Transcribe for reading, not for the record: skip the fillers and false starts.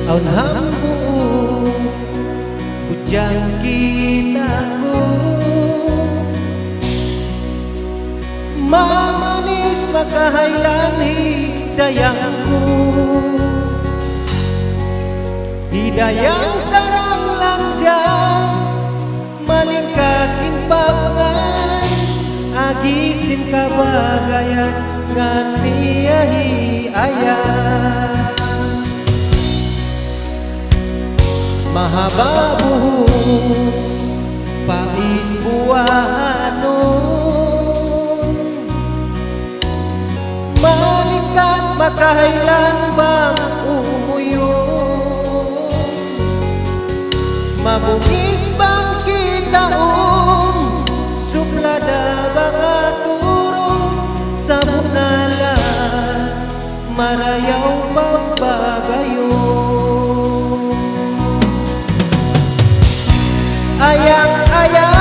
aun hambu ujang kitaku mamanis makahaylan hidayahku hidayah sarang lanjang malingkatin pangan agisin kabagayan nganiyahi ayah mahababu pais buahanon malingkat makahaylan bang umuyong mabungis bang kita suplada banga turun sa munala marayaw pagbagayon ayang-ayang